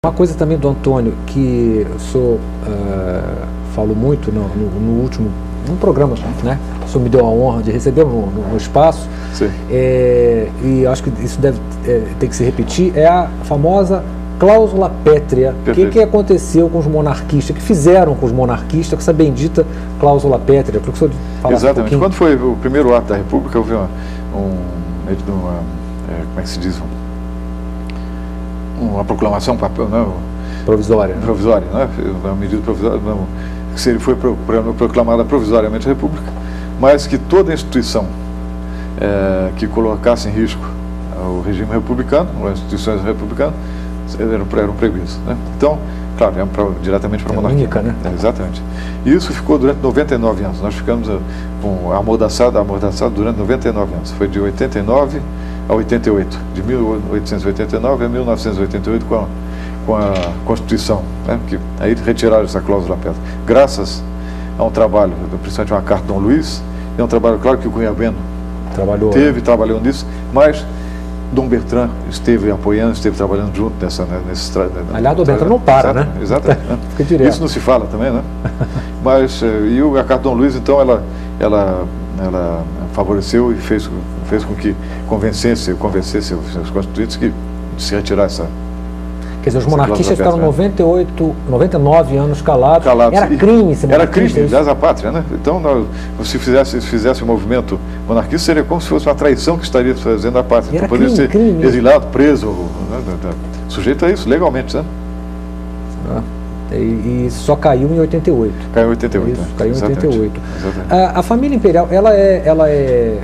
Uma coisa também do Antônio, que o senhor falou muito no último programa, né? O senhor me deu a honra de receber no espaço. Sim. E acho que isso deve ter que se repetir, é a famosa cláusula pétrea. O que aconteceu com os monarquistas, que fizeram com os monarquistas, com essa bendita cláusula pétrea? Eu queria que o senhor falasse. Exatamente. Quando foi o primeiro ato da República, houve como é que se diz? Uma proclamação provisória. Provisória, né? Uma medida provisória, que foi proclamada provisoriamente a República, mas que toda instituição que colocasse em risco o regime republicano, as instituições republicanas, eram proibidas, né? Então, claro, diretamente para a monarquia. Única, né? Exatamente. E isso ficou durante 99 anos. Nós ficamos amordaçado durante 99 anos. Foi de 89 a 88, de 1889 a 1988 com a Constituição, né? Que aí retiraram essa cláusula pétrea. Graças a um trabalho, principalmente uma carta de Dom Luís, é um trabalho, claro, que o Cunha Bueno trabalhou nisso, mas Dom Bertrand esteve apoiando, esteve trabalhando junto nesse aliás, Dom Bertrand não para, né? Exatamente. Fica direto. Isso não se fala também, né? Mas, a carta de Dom Luís, então, ela favoreceu e fez com que convencesse os constituintes que se retirar essa... Quer dizer, os monarquistas ficaram 99 anos calados. Era crime ser monarquista. Era crime, aliás, a pátria, né? Então, se fizesse um movimento monarquista, seria como se fosse uma traição que estaria fazendo a pátria. Então, poderia ser exilado, preso, né? Sujeito a isso, legalmente, né? E só caiu em 88. Caiu em 88. Isso, caiu em 88. Exatamente. A família imperial, ela é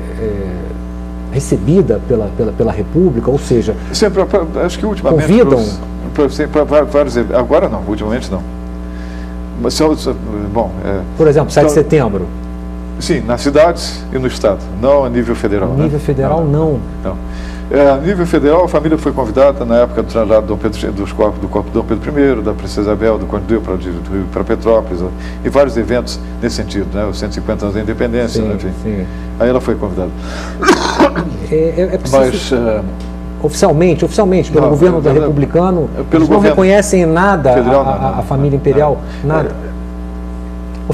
recebida pela República, ou seja... Sempre, acho que ultimamente... Convidam? Agora não, ultimamente não. Mas, por exemplo, 7 de setembro? Sim, nas cidades e no Estado, não a nível federal. A nível federal, não. A nível federal, a família foi convidada na época do traslado do corpo de Dom Pedro I, da Princesa Isabel, do Conde do Rio para Petrópolis, e vários eventos nesse sentido, né? Os 150 anos da independência, sim, né? Enfim. Sim. Aí ela foi convidada. É preciso... Oficialmente, pelo governo republicano, eles não reconhecem nada a família imperial, nada.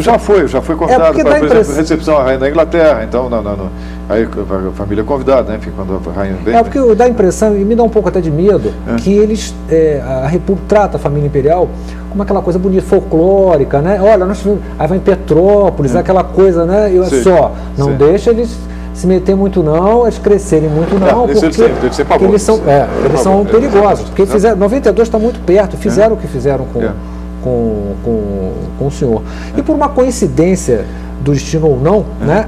Já foi convidado para, por exemplo, recepção à rainha da Inglaterra, então, aí a família é convidada, né? Enfim, quando a rainha vem... porque dá a impressão, e me dá um pouco até de medo, que eles, a República trata a família imperial como aquela coisa bonita, folclórica, né? Olha, aí vai em Petrópolis, aquela coisa, né? Não deixa eles se meter muito não, eles crescerem muito não, porque eles são perigosos. Porque 92 está muito perto, fizeram o que fizeram com o senhor. E por uma coincidência do destino ou não, né,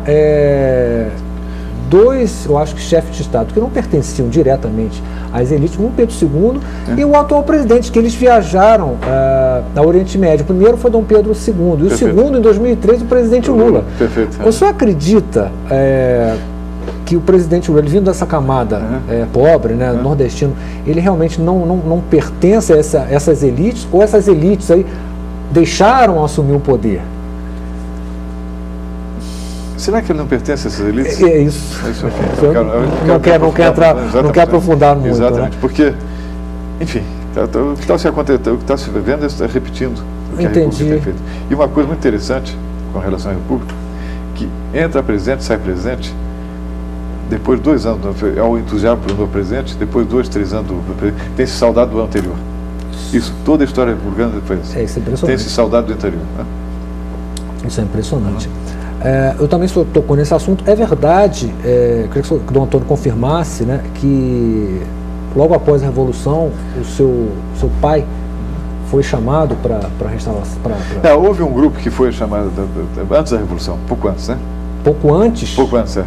dois, eu acho que chefes de Estado que não pertenciam diretamente às elites, um Pedro II e o atual presidente, que eles viajaram ao Oriente Médio. O primeiro foi Dom Pedro II e o segundo, em 2003, o presidente Lula. Perfeito. O senhor acredita que o presidente Lula, ele vindo dessa camada pobre, né, nordestino, ele realmente não pertence a essas elites, ou essas elites aí deixaram assumir o poder? Será que ele não pertence a essas elites? É isso. Não quer aprofundar muito. Exatamente, né? Porque, enfim, o que está se vivendo está repetindo o que a República tem feito. E uma coisa muito interessante com relação à República, que entra presidente, sai presidente, depois de 2 anos, ao entusiasmo pelo novo presidente, depois de 2, 3 anos do presidente, tem se saudade do anterior. Isso, toda a história republicana foi assim. Isso é impressionante. Tem se saudade do anterior. Né? Isso é impressionante. Eu também tocou nesse assunto. É verdade, queria que o Dom Antônio confirmasse, né, que logo após a Revolução, o seu pai foi chamado para restauração. Houve um grupo que foi chamado antes da Revolução, pouco antes, né? Pouco antes? Pouco antes,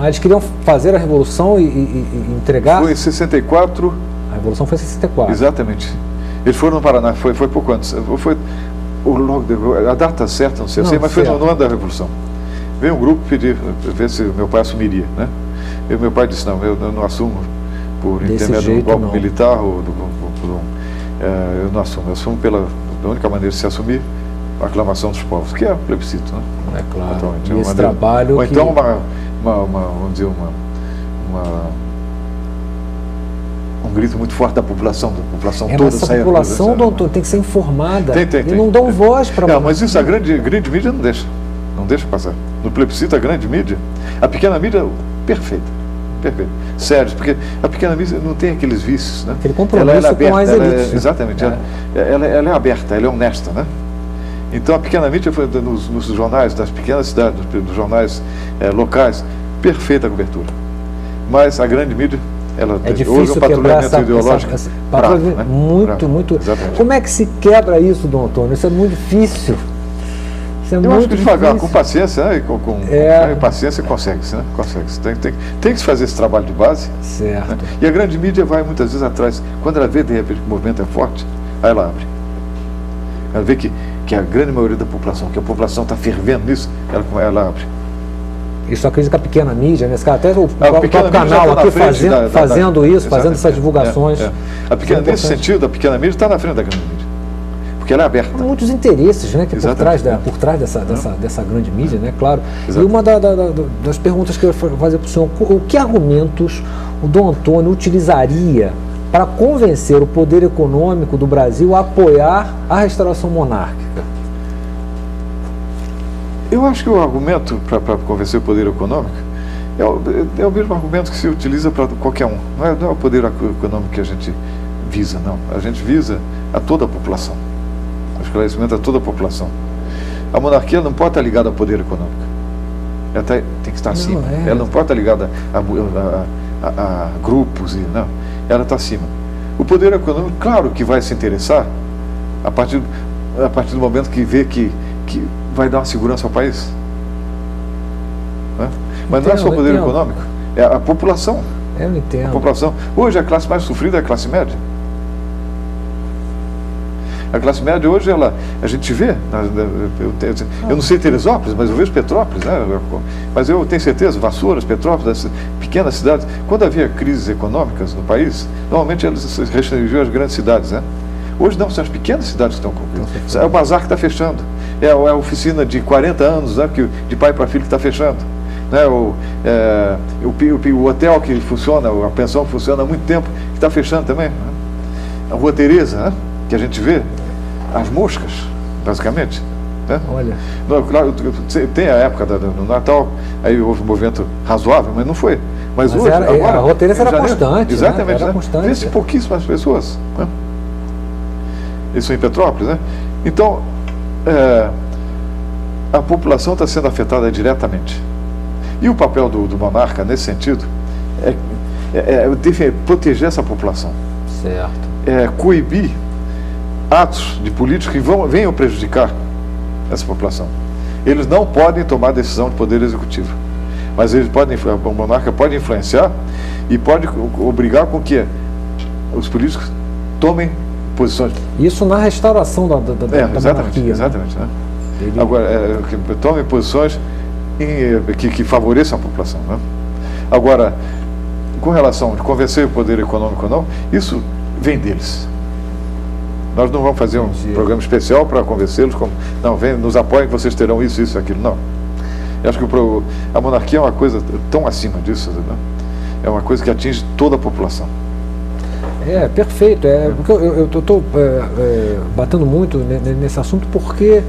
eles queriam fazer a Revolução e entregar? Foi em 64. A Revolução foi em 64. Exatamente. Eles foram no Paraná, foi pouco antes. A data certa, não sei, mas foi no ano da Revolução. Veio um grupo pedir, ver se meu pai assumiria, né? E meu pai disse, eu não assumo por intermédio do golpe militar, eu não assumo. Eu assumo da única maneira de se assumir, a aclamação dos povos, que é o plebiscito, né? É claro. E esse trabalho ou então vamos dizer, um um grito muito forte da população toda. Mas essa população, doutor, tem que ser informada. Tem. Não dão voz para... Mas isso a grande mídia não deixa. Não deixa passar. No plebiscito, a grande mídia, a pequena mídia, perfeita. Sério, porque a pequena mídia não tem aqueles vícios, né? Aquele compromisso ela é aberta, com as elites. Exatamente. Ela é aberta, ela é honesta, né? Então a pequena mídia foi nos jornais das pequenas cidades, nos jornais locais, perfeita cobertura. Mas a grande mídia, ela houve um patrulhamento ideológico bravo, né? Muito. Exatamente. Como é que se quebra isso, Dom Antônio? Isso é muito difícil. Eu acho que devagar, com paciência, né? Com paciência consegue-se, né? Consegue-se. Tem que se fazer esse trabalho de base. Certo. Né? E a grande mídia vai muitas vezes atrás. Quando ela vê, de repente, que o movimento é forte, aí ela abre. Ela vê que a grande maioria da população, que a população está fervendo nisso, ela abre. Isso acredita que a pequena mídia, nesse caso, até o próprio canal aqui fazendo isso, fazendo essas divulgações. A pequena mídia, nesse sentido, a pequena mídia está na frente da grande mídia. Porque ela é aberta. Há muitos interesses, né, que por trás dessa grande mídia, né, claro. Exatamente. E uma das perguntas que eu vou fazer para o senhor, o que argumentos o Dom Antônio utilizaria para convencer o poder econômico do Brasil a apoiar a restauração monárquica? Eu acho que o argumento para convencer o poder econômico é o mesmo argumento que se utiliza para qualquer um. Não é o poder econômico que a gente visa, não. A gente visa a toda a população. O esclarecimento a toda a população. A monarquia não pode estar ligada ao poder econômico. Ela tem que estar acima. Ela não pode estar ligada a grupos. Não. Ela está acima. O poder econômico, claro que vai se interessar a partir do momento que vê que vai dar uma segurança ao país. Né? Mas não é só o poder econômico, é a população. Eu entendo. A população. Hoje a classe mais sofrida é a classe média. A classe média hoje, a gente vê, eu não sei Teresópolis, mas eu vejo Petrópolis, né? Mas eu tenho certeza, Vassouras, Petrópolis, pequenas cidades, quando havia crises econômicas no país, normalmente eles se restringiam às grandes cidades, né? Hoje não, são as pequenas cidades que estão concluindo. É o bazar que está fechando, é a oficina de 40 anos, né, de pai para filho que está fechando. Né, o hotel que funciona, a pensão que funciona há muito tempo, que está fechando também. Né? A Rua Tereza, né, que a gente vê, as moscas, basicamente. Né? Olha. Claro, tem a época do Natal, aí houve um movimento razoável, mas não foi. Mas hoje, agora, a Rua Tereza era constante. Exatamente. Né? Era constante. Vê-se pouquíssimas pessoas. Né? Isso em Petrópolis, né? Então, a população está sendo afetada diretamente. E o papel do monarca, nesse sentido, é proteger essa população. Certo. Coibir atos de políticos que venham prejudicar essa população. Eles não podem tomar decisão de poder executivo, mas o monarca pode influenciar e pode obrigar com que os políticos tomem posições. Isso na restauração da monarquia. Exatamente. Né? Agora, que tomem posições que favoreçam a população. Né? Agora, com relação a convencer o poder econômico ou não, isso vem deles. Nós não vamos fazer um programa especial para convencê-los, não, nos apoiem que vocês terão isso, aquilo, não. Eu acho que a monarquia é uma coisa tão acima disso, né? É uma coisa que atinge toda a população. Perfeito. Porque eu estou batendo muito nesse assunto porque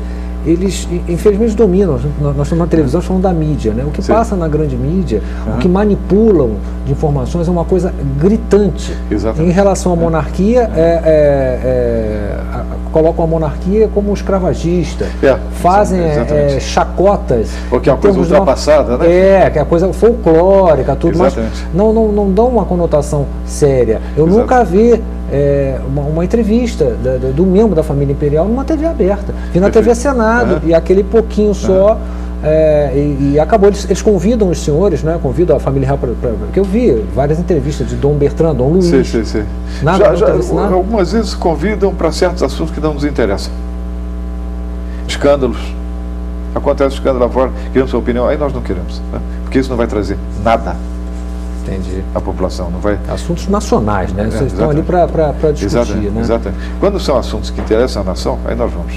eles, infelizmente, dominam. Nós estamos na televisão falando da mídia, né? O que passa na grande mídia, o que manipulam de informações é uma coisa gritante. Exatamente. Em relação à monarquia, colocam a monarquia como escravagista, fazem chacotas. Porque é uma coisa ultrapassada, né? Que é a coisa folclórica, tudo, mas não dão uma conotação séria. Eu nunca vi uma entrevista do membro da família imperial numa TV aberta. Vi na TV Senado, e aquele pouquinho só, e acabou. Eles convidam os senhores, né? Convidam a família real porque eu vi várias entrevistas de Dom Bertrand, Dom Luís. Sim. Algumas vezes convidam para certos assuntos que não nos interessam. Escândalos. Acontece escândalo lá fora, queremos sua opinião, aí nós não queremos, né? Porque isso não vai trazer nada. Entendi. A população não vai... Assuntos nacionais, né? Vocês estão ali para discutir, né? Exatamente. Quando são assuntos que interessam a nação, aí nós vamos.